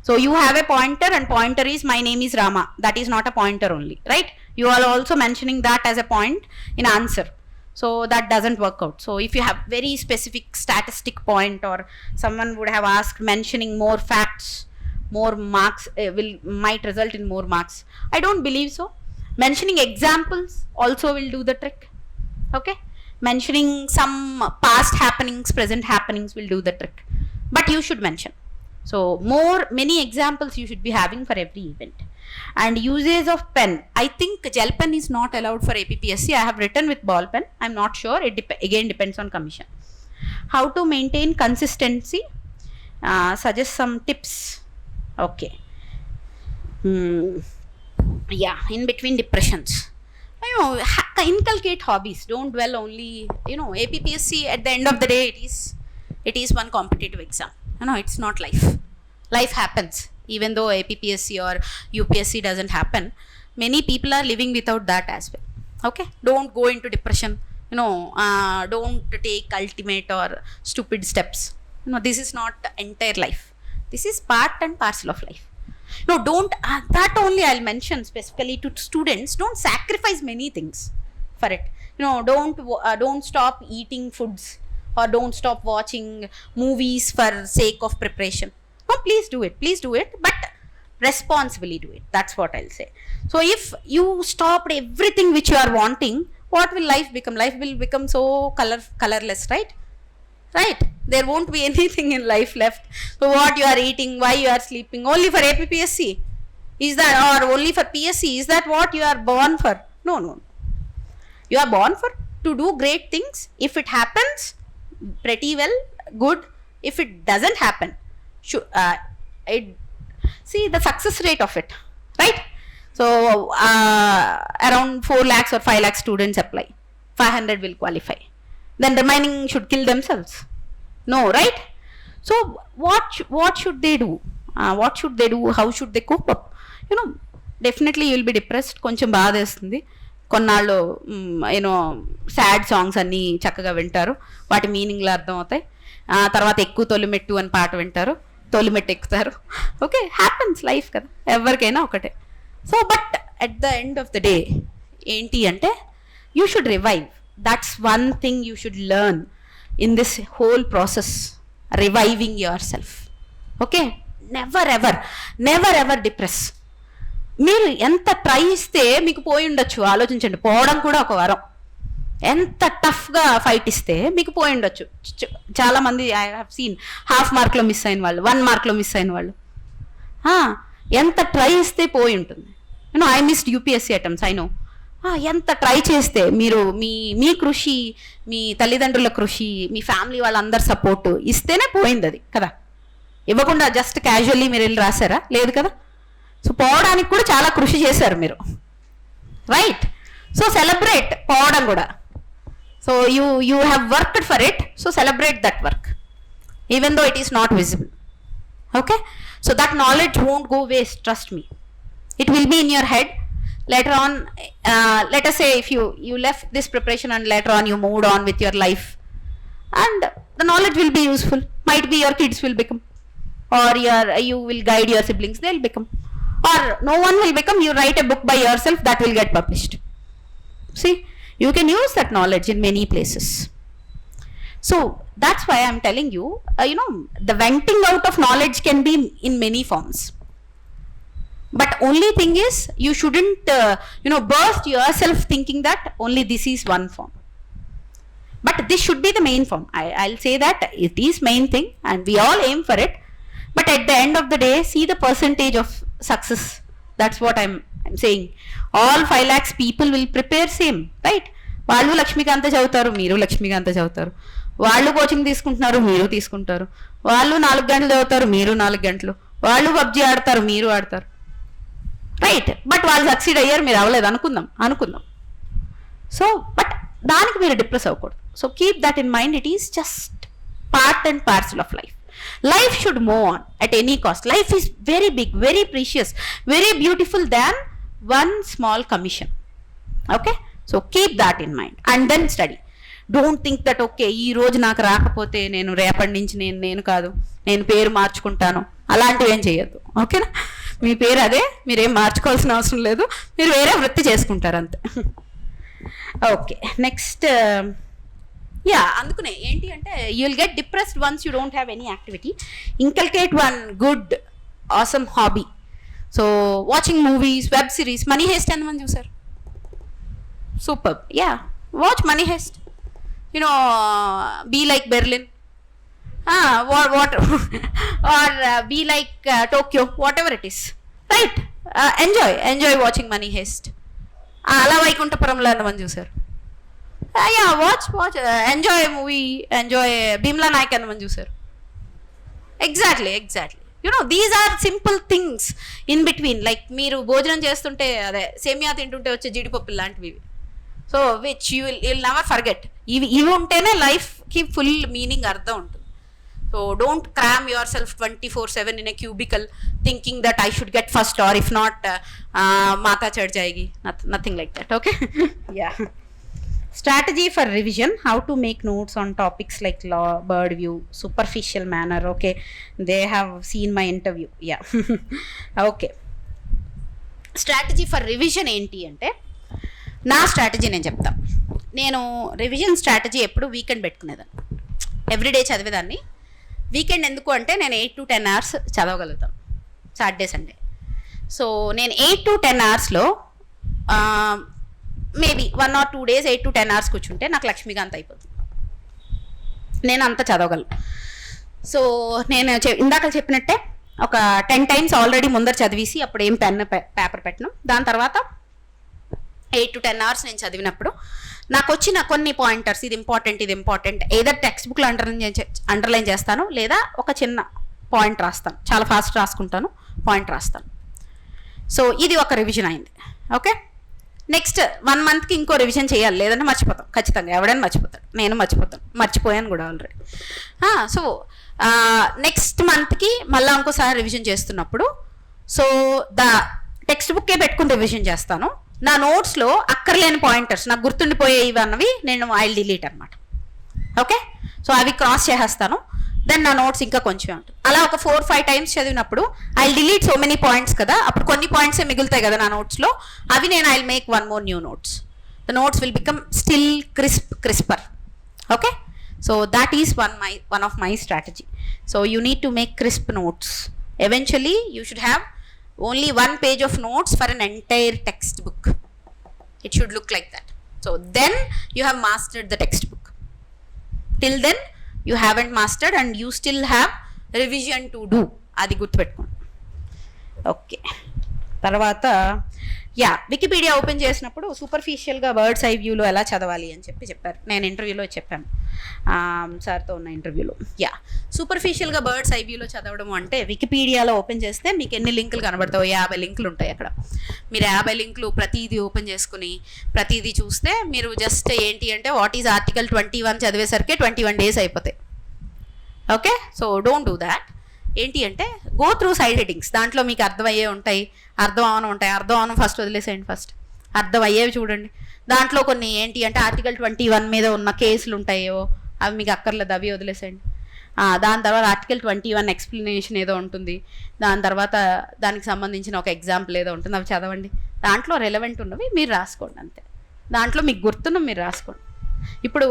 So you have a pointer, and pointer is my name is Rama. That is not a pointer only, right? You are also mentioning that as a point in answer. So that doesn't work out. So if you have very specific statistic point, or someone would have asked mentioning more facts, more marks might result in more marks. I don't believe so. Mentioning examples also will do the trick. Okay. Mentioning some past happenings, present happenings will do the trick. But you should mention. So many examples you should be having for every event. And usage of pen, I think gel pen is not allowed for APPSC. I have written with ball pen. I'm not sure. It again depends on commission. How to maintain consistency? Suggest some tips. Okay. In between depressions. Inculcate hobbies. Don't dwell only. APPSC at the end of the day, it is one competitive exam. No, it's not life. Life happens. Even though APPSC or UPSC doesn't happen, many people are living without that as well. Okay, don't go into depression. Don't take ultimate or stupid steps. This is not the entire life. This is part and parcel of life. Don't that only I'll mention specifically to students. Don't sacrifice many things for it. Don't stop eating foods, or don't stop watching movies for sake of preparation. No, please do it, but responsibly do it. That's what I'll say. So if you stopped everything which you are wanting, what will life become? Life will become so colorless, right? There won't be anything in life left. So what you are eating, why you are sleeping, only for APPSC is that, or only for PSC, is that what you are born for? No. You are born for to do great things. If it happens, pretty well, good. If it doesn't happen, see the success rate of it, right? So around 4 lakhs or 5 lakh students apply, 500 will qualify, then remaining should kill themselves. No, right? So what should they do? How should they cope up? Definitely you will be depressed. కొంచెం బాధ వేస్తుంది. కొన్నాళ్ళు sad songs అన్నీ చక్కగా వింటారు, వాటి మీనింగ్లు అర్థం అవుతాయి. తర్వాత ఎక్కువ తొలిమెట్టు అని పాట వింటారు, తొలిమెట్టు ఎక్కుతారు. ఓకే, హ్యాపెన్స్, లైఫ్ కదా, ఎవరికైనా ఒకటే. So but at the end of the day ఏంటి అంటే, you should revive. That's one thing you should learn in this whole process, reviving your self. Okay, never ever depress. మీరు ఎంత try ఇస్తే మీకు పోయి ఉండొచ్చు, ఆలోచించండి. పోవడం కూడా ఒక వరం. ఎంత టఫ్గా ఫైట్ ఇస్తే మీకు పోయి ఉండొచ్చు. చాలామంది ఐ హ్యావ్ సీన్ హాఫ్ మార్క్లో మిస్ అయిన వాళ్ళు, 1 మార్క్లో మిస్ అయిన వాళ్ళు. ఎంత ట్రై ఇస్తే పోయి ఉంటుంది. I missed UPSC attempts, I know. ఎంత ట్రై చేస్తే మీరు మీ కృషి, మీ తల్లిదండ్రుల కృషి, మీ ఫ్యామిలీ వాళ్ళందరి సపోర్టు ఇస్తేనే పోయింది అది కదా. ఇవ్వకుండా జస్ట్ క్యాజువల్లీ మీరు వెళ్ళి రాశారా? లేదు కదా. సో పోవడానికి కూడా చాలా కృషి చేశారు మీరు, రైట్? సో సెలబ్రేట్ పోవడం కూడా. So you have worked for it, so celebrate that work even though it is not visible. Okay, so that knowledge won't go waste, trust me. It will be in your head later on. Let us say if you left this preparation and later on you moved on with your life, and the knowledge will be useful. Might be your kids will become, or you will guide your siblings, they'll become, or no one will become. You write a book by yourself, that will get published. See, you can use that knowledge in many places. So that's why I'm telling you, the venting out of knowledge can be in many forms. But only thing is, you shouldn't burst yourself thinking that only this is one form. But this should be the main form. I'll say that it is main thing and we all aim for it. But at the end of the day, see the percentage of success. That's what I'm saying. All 5 lakhs people will prepare same, right? వాళ్ళు లక్ష్మీకాంత చదువుతారు, మీరు లక్ష్మీకాంత చదువుతారు. వాళ్ళు coaching తీసుకుంటున్నారు, మీరు తీసుకుంటారు. వాళ్ళు 4 గంటలు చదువుతారు, మీరు 4 గంటలు. వాళ్ళు పబ్జీ ఆడతారు, మీరు ఆడతారు, రైట్? బట్ వాళ్ళు సక్సీడ్ అయ్యారు, మీరు అవ్వలేదు అనుకుందాం. సో బట్ దానికి మీరు డిప్రెస్ అవ్వకూడదు. So keep that in mind. It is just part and parcel of life. Life should move on at any cost. Life is very big, very precious, very beautiful than one small commission. Okay, so keep that in mind and then study. Don't think that okay, ఈ రోజు నాకు రాకపోతే నేను రేపటి నుంచి నేను కాదు, నేను పేరు మార్చుకుంటాను, అలాంటివి ఏం చేయొద్దు. ఓకేనా? మీ పేరు అదే, మీరేం మార్చుకోవాల్సిన అవసరం లేదు, మీరు వేరే వృత్తి చేసుకుంటారు అంతే. Okay, next. అందుకనే ఏంటి అంటే, you will get depressed once you don't have any activity. Inculcate one good awesome hobby. So watching movies, web series. Money Heist ఎంతమంది చూసారు? Super. Watch Money Heist. Be like Berlin, what or be like Tokyo, whatever it is, right? Enjoy watching Money Heist. అలా వైకుంఠపురంలో ఎంతమంది చూసారు? watch enjoy movie, enjoy Bheemla Nayak ఎంతమంది చూసారు? Exactly. These are simple things in between. Like మీరు భోజనం చేస్తుంటే అదే సేమియా తింటుంటే వచ్చే జీడిపప్పు లాంటివి. So which you will never forget. ఇవి ఉంటేనే లైఫ్కి ఫుల్ మీనింగ్, అర్థం ఉంటుంది. So don't cram yourself 24/7 in a cubicle thinking that I should get first, or if not, mata chad jayegi. Nothing like that. Okay. Yeah. Strategy for revision: how to make notes on topics like law, bird view, superficial manner. Okay, they have seen my interview. Yeah. Okay. Strategy for revision ఏంటి అంటే, నా strategy నేను చెప్తా. నేను revision strategy ఎప్పుడు weekend పెట్టుకునేదాన్ని. Every day చదివేదాన్ని. Weekend ఎందుకు అంటే నేను 8 to 10 hours చదవగలుగుతాను సాటర్డే సండే. సో నేను 8 to 10 hoursలో maybe 1 or 2 days 8 to 10 hours కూర్చుంటే నాకు లక్ష్మీకాంత్ అయిపోతుంది. నేను అంత చదవగలను. సో నేను ఇందాక చెప్పినట్టే ఒక 10 times ఆల్రెడీ ముందర చదివేసి అప్పుడు ఏం పేపర్ పెట్టను. దాని తర్వాత 8 to 10 hours నేను చదివినప్పుడు నాకు వచ్చిన కొన్ని పాయింటర్స్, ఇది ఇంపార్టెంట్ ఏదో టెక్స్ట్ బుక్లో అండర్లైన్ చేస్తాను, లేదా ఒక చిన్న పాయింట్ రాస్తాను. చాలా ఫాస్ట్ రాసుకుంటాను, పాయింట్ రాస్తాను. సో ఇది ఒక రివిజన్ అయింది. ఓకే, నెక్స్ట్ 1 monthకి ఇంకో రివిజన్ చేయాలి, లేదంటే మర్చిపోతాం. ఖచ్చితంగా ఎవడైనా మర్చిపోతాడు, నేను మర్చిపోయాను కూడా ఆల్రెడీ. సో నెక్స్ట్ మంత్కి మళ్ళీ ఇంకోసారి రివిజన్ చేస్తున్నప్పుడు సో టెక్స్ట్ బుక్కే పెట్టుకుని రివిజన్ చేస్తాను. నా నోట్స్లో అక్కర్లేని పాయింటర్స్, నాకు గుర్తుండిపోయేవి అన్నవి నేను డిలీట్ అనమాట. ఓకే, సో అవి క్రాస్ చేసేస్తాను. దెన్ నా నోట్స్ ఇంకా కొంచెమే ఉంటుంది. అలా ఒక 4-5 times చదివినప్పుడు డిలీట్ సో మెనీ పాయింట్స్ కదా, అప్పుడు కొన్ని పాయింట్సే మిగులుతాయి కదా నా నోట్స్లో. అవి నేను make 1 more new notes. The notes will become still crisper. Okay, so that is one of my strategy. So you need to make crisp notes. Eventually you should have only 1 page of notes for an entire textbook. It should look like that. So then you have mastered the textbook. Till then you haven't mastered and you still have revision to do. Adi గుర్తుపెట్టుకోండి. Okay, తర్వాత Wikipedia open చేసినప్పుడు సూపర్ఫిషియల్గా bird's eye వ్యూలో ఎలా చదవాలి అని చెప్పారు. నేను ఇంటర్వ్యూలో చెప్పాను, సార్తో ఉన్న ఇంటర్వ్యూలో. సూపర్ఫిషియల్గా బర్డ్స్ ఐ వ్యూలో చదవడం అంటే వికీపీడియాలో ఓపెన్ చేస్తే మీకు ఎన్ని లింకులు కనబడతావు? 50 లింకులు ఉంటాయి అక్కడ. మీరు 50 లింకులు ప్రతిదీ ఓపెన్ చేసుకుని ప్రతిదీ చూస్తే మీరు జస్ట్ ఏంటి అంటే వాట్ ఈజ్ ఆర్టికల్ 21 చదివేసరికి 21 days అయిపోతాయి. Okay, so don't do that. ఏంటి అంటే గో త్రూ సైడ్ హెడ్డింగ్స్, దాంట్లో మీకు అర్థమయ్యే ఉంటాయి, అర్థం అవను ఫస్ట్ వదిలేసేయండి. ఫస్ట్ అర్థం అయ్యేవి చూడండి. దాంట్లో కొన్ని ఏంటి అంటే ఆర్టికల్ 21 మీద ఉన్న కేసులు ఉంటాయో అవి మీకు అక్కర్లేదు, అవి వదిలేసేయండి. దాని తర్వాత ఆర్టికల్ 21 ఎక్స్ప్లెనేషన్ ఏదో ఉంటుంది, దాని తర్వాత దానికి సంబంధించిన ఒక ఎగ్జాంపుల్ ఏదో ఉంటుంది, అవి చదవండి. దాంట్లో రెలవెంట్ ఉన్నవి మీరు రాసుకోండి అంతే. దాంట్లో మీకు గుర్తున్న మీరు రాసుకోండి. ఇప్పుడు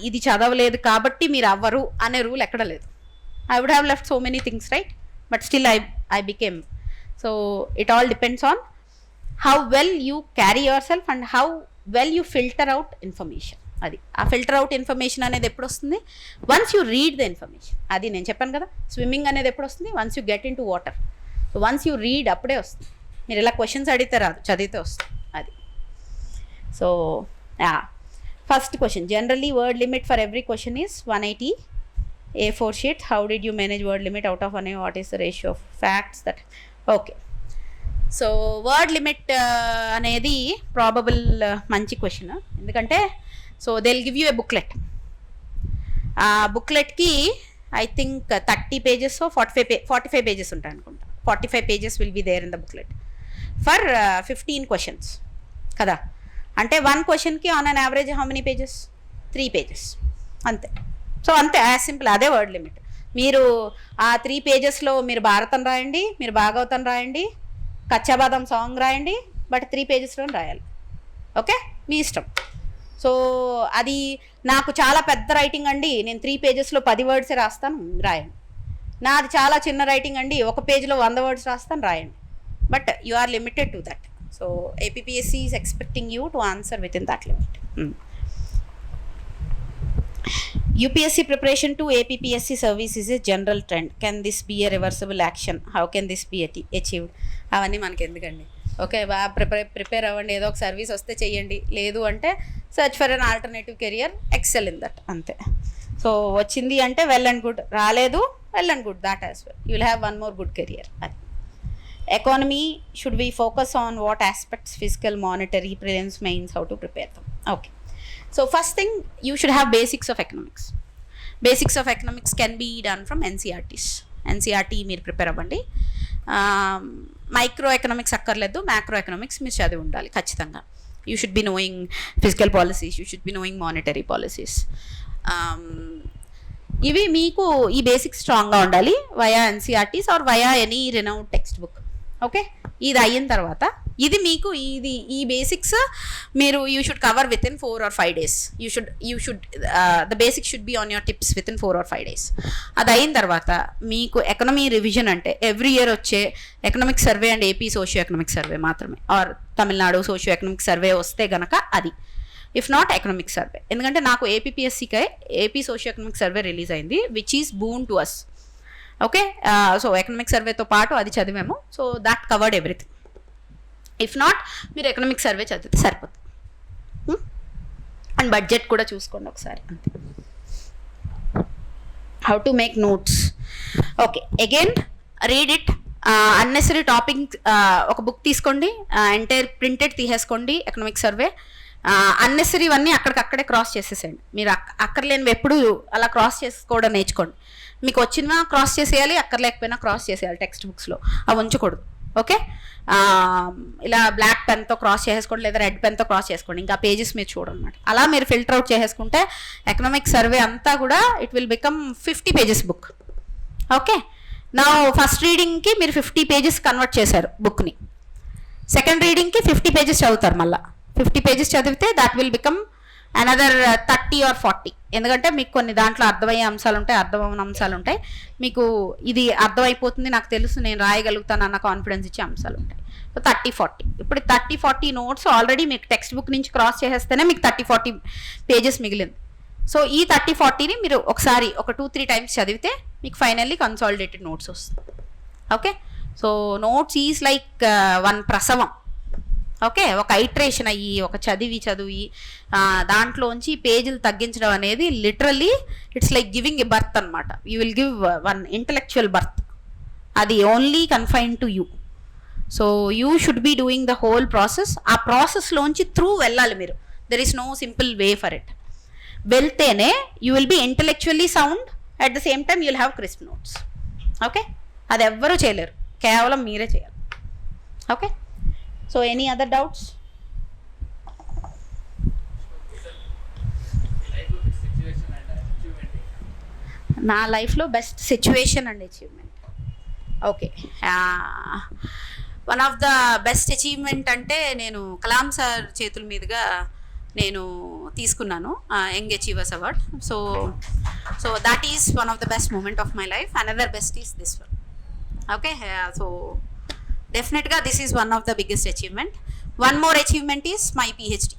ఇది చదవలేదు కాబట్టి మీరు అవ్వరు అనే రూల్ ఎక్కడ లేదు. I would have left so many things, right? But still I became. So it all depends on how well you carry yourself and how well you filter out information. అది ఫిల్టర్ అవుట్ ఇన్ఫర్మేషన్ అనేది ఎప్పుడు వస్తుంది? Once you read the information. అది నేను చెప్పాను కదా, swimming అనేది ఎప్పుడు వస్తుంది? Once you get in to water. So once you read అప్పుడే వస్తుంది. మీరు ఇలా క్వశ్చన్స్ అడిగితే రాదు, చదివితే వస్తుంది. అది. So first question, generally word limit for every question is 180 A4 sheet. How did you manage word limit out of 1? What is the ratio of facts that? Okay, so word limit అనేది probable మంచి క్వశ్చన్. ఎందుకంటే so they will give you a booklet. ఆ బుక్లెట్కి I think 30 pages 45 pages ఉంటాయి అనుకుంటా. 45 pages will be there in the booklet for 15 questions కదా. అంటే 1 questionకి on an average how many pages? 3 pages అంతే. సో అంతే, యాజ్ సింపుల్. అదే వర్డ్ లిమిట్. మీరు ఆ 3 pagesలో మీరు భారతం రాయండి, మీరు భాగవతం రాయండి, కచ్చాబాదం సాంగ్ రాయండి, బట్ 3 pagesలో రాయాలి. ఓకే, మీ ఇష్టం. సో అది నాకు చాలా పెద్ద రైటింగ్ అండి, నేను 3 pagesలో 10 words రాస్తాను, రాయండి. నాది చాలా చిన్న రైటింగ్ అండి, 1 pageలో 100 words రాస్తాను, రాయండి. But you are limited to that. So APPSC is expecting you to answer within that limit. UPSC preparation to APPSC service is a general trend. Can this be a reversible action? How can this be achieved? అవన్నీ మనకి ఎందుకండి. Okay, బాగా prepare అవ్వండి, ఏదో ఒక service వస్తే చెయ్యండి, లేదు అంటే search for an alternative career, excel in that, అంతే. సో వచ్చింది అంటే వెల్ అండ్ గుడ్, రాలేదు well and good, that as well, you will have 1 more good career. అది. Economy, should we focus on what aspects? Physical, monetary, prelims, mains, how to prepare them. Okay, so first thing, you should have basics of economics. Basics of economics can be done from NCERTs. NCERT మీరు prepare అవ్వండి. Micro economics అక్కర్లేదు, macro economics మీరు చదివి ఉండాలి ఖచ్చితంగా. You should be knowing physical policies, you should be knowing monetary policies. ఇవి మీకు ఈ బేసిక్స్ స్ట్రాంగ్గా ఉండాలి via NCERTs or via any renowned text book. Okay, ఇది అయిన తర్వాత ఇది మీకు ఈ బేసిక్స్ మీరు you should cover within 4 or 5 days. You should the basics should be on your tips within 4 or 5 days. అది అయిన తర్వాత మీకు ఎకనమీ రివిజన్ అంటే ఎవ్రీ ఇయర్ వచ్చే economic survey and AP socio economic survey మాత్రమే, or Tamil Nadu socio economic survey వస్తే గనక అది, ఇఫ్ నాట్ ఎకనామిక్ సర్వే. ఎందుకంటే నాకు ఏపీఎస్సీకే AP socio economic survey release అయింది, which is boon to us. Okay, so economic సర్వేతో పాటు అది చదివాము. So that covered everything. If not మీరు ఎకనామిక్ సర్వే చదివితే సరిపోతుంది. అండ్ బడ్జెట్ కూడా చూసుకోండి ఒకసారి అంతే. How to make notes. Okay, again read it. Unnecessary topic ఒక బుక్ తీసుకోండి, ఎంటైర్ ప్రింటెడ్ తీసేసుకోండి ఎకనామిక్ సర్వే. అన్నెసరీ అన్నీ అక్కడికక్కడే క్రాస్ చేసేసేయండి. మీరు అక్కర్లేనివి ఎప్పుడు అలా క్రాస్ చేసుకోవడం నేర్చుకోండి. మీకు వచ్చినా క్రాస్ చేసేయాలి, అక్కర్లేకపోయినా క్రాస్ చేసేయాలి టెక్స్ట్ బుక్స్లో, అవి ఉంచకూడదు. ఓకే, ఇలా బ్లాక్ పెన్తో క్రాస్ చేసేసుకోండి, లేదా రెడ్ పెన్తో క్రాస్ చేసుకోండి, ఇంకా పేజెస్ మీరు చూడన్నమాట. అలా మీరు ఫిల్టర్ అవుట్ చేసేసుకుంటే ఎకనామిక్ సర్వే అంతా కూడా it will become 50 pages book. Okay, నా ఫస్ట్ రీడింగ్కి మీరు 50 pages కన్వర్ట్ చేశారు బుక్ని, సెకండ్ రీడింగ్కి 50 pages చదువుతారు. మళ్ళీ 50 pages చదివితే that will become another 30 or 40. ఎందుకంటే మీకు కొన్ని దాంట్లో అర్థమయ్యే అంశాలు ఉంటాయి, అర్థమయ్యే అంశాలు ఉంటాయి. మీకు ఇది అర్థమైపోతుంది, నాకు తెలుసు, నేను రాయగలుగుతాను అన్న కాన్ఫిడెన్స్ ఇచ్చే అంశాలు ఉంటాయి. సో 30-40, ఇప్పుడు 30-40 నోట్స్ ఆల్రెడీ మీకు టెక్స్ట్ బుక్ నుంచి క్రాస్ చేసేస్తేనే మీకు 30-40 pages మిగిలింది. సో ఈ 30-40ని మీరు ఒకసారి ఒక 2-3 times చదివితే మీకు ఫైనల్లీ కన్సాలిడేటెడ్ నోట్స్ వస్తుంది. Okay, so notes is like one ప్రసవం. ఓకే, ఒక ఐట్రేషన్ అయ్యి ఒక చదివి దాంట్లోంచి పేజీలు తగ్గించడం అనేది literally it's like giving a birth అనమాట. You will give one intellectual birth, అది only confine to you. So you should be doing the whole process. ఆ ప్రాసెస్లోంచి త్రూ వెళ్ళాలి మీరు. There is no simple way for it. వెళ్తేనే you will be intellectually sound, at the same time you will have crisp notes. Okay, అది ఎవ్వరూ చేయలేరు, కేవలం మీరే చేయాలి. Okay, so any other doubts? నా లైఫ్లో best situation and achievement. Okay, one of the best achievement అంటే నేను కలాం సార్ చేతుల మీదుగా నేను తీసుకున్నాను young achievers award. So that is one of the best moment of my life. Another best is this one. Okay, so definitely this is one of the biggest achievement. One more achievement is my PhD.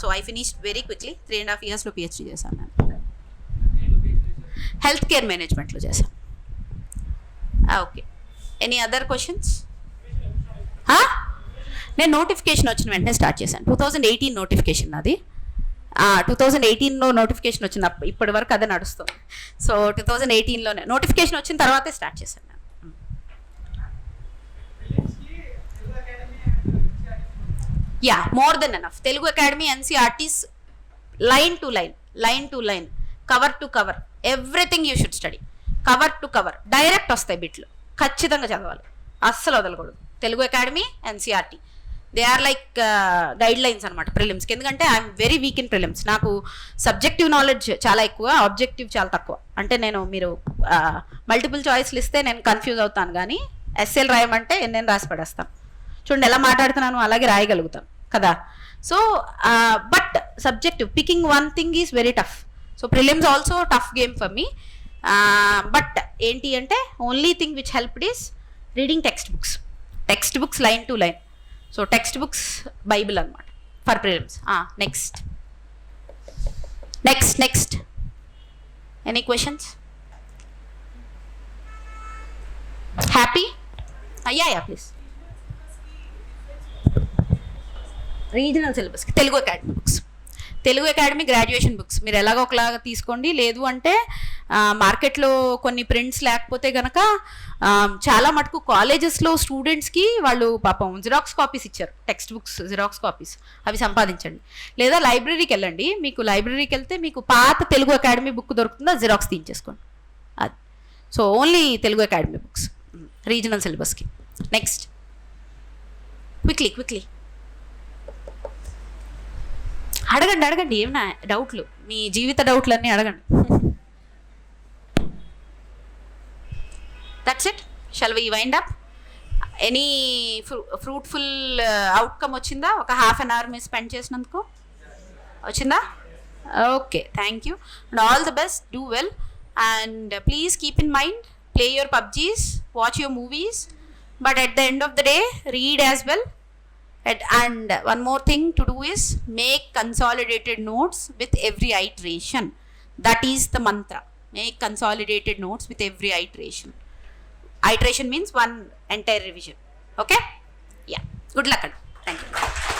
So I finished very quickly. 3.5 years లో PhD చేశాను నేను. Health care మేనేజ్మెంట్లో చేశాను. Okay, any other questions? నేను notification వచ్చిన వెంటనే start చేశాను. 2018 notification అది. 2018లో నోటిఫికేషన్ వచ్చిన ఇప్పటి వరకు అదే నడుస్తుంది. సో 2018లోనే నోటిఫికేషన్ వచ్చిన తర్వాతే స్టార్ట్ చేశాను. Yeah, more than enough. Telugu Akademi NCERTs line to line, cover to cover, everything you should study. Cover to cover direct వస్తాయి బిట్లు, ఖచ్చితంగా చదవాలి, అస్సలు వదలకూడదు. Telugu Akademi NCERT they are like guidelines అనమాట ప్రిలిమ్స్కి. ఎందుకంటే I'm very weak in prelims. నాకు సబ్జెక్టివ్ నాలెడ్జ్ చాలా ఎక్కువ, ఆబ్జెక్టివ్ చాలా తక్కువ. అంటే మీరు మల్టిపుల్ చాయిస్లు ఇస్తే నేను కన్ఫ్యూజ్ అవుతాను, కానీ ఎస్ఏలు రాయమంటే నేను రాసి పడేస్తాను. చూడండి ఎలా మాట్లాడుతున్నాను, అలాగే రాయగలుగుతాను కదా. So but subjective picking one thing is very tough. So prelims also tough game for me. But ఏంటి అంటే only thing which helped is reading text books line to line. So text books Bible అనమాట for prelims. Next any questions? Happy? Yeah please. Regional సిలబస్కి Telugu Academy books, Telugu Academy graduation books మీరు ఎలాగో ఒకలాగా తీసుకోండి. లేదు అంటే మార్కెట్లో కొన్ని ప్రింట్స్ లేకపోతే కనుక చాలా మటుకు కాలేజెస్లో స్టూడెంట్స్కి వాళ్ళు పాపం జిరాక్స్ కాపీస్ ఇచ్చారు, టెక్స్ట్ బుక్స్ జిరాక్స్ కాపీస్, అవి సంపాదించండి. లేదా లైబ్రరీకి వెళ్ళండి, మీకు లైబ్రరీకి వెళ్తే మీకు పాత తెలుగు అకాడమీ బుక్ దొరుకుతుందా, జిరాక్స్ తీయించేసుకోండి. అది so only Telugu Academy books regional సిలబస్కి. నెక్స్ట్ క్విక్లీ అడగండి ఏమన్నా డౌట్లు, మీ జీవిత డౌట్లన్నీ అడగండి. That's it. Shall we wind up? Any fruitful outcome వచ్చిందా ఒక హాఫ్ అన్ అవర్ మీరు స్పెండ్ చేసినందుకు? వచ్చిందా? Okay, thank you and all the best. Do well and please keep in mind, play your PUBGs, watch your movies, but at the end of the day read as well. And one more thing to do is make consolidated notes with every iteration. That is the mantra. Make consolidated notes with every iteration. Iteration means one entire revision. Okay? Yeah, good luck. Thank you.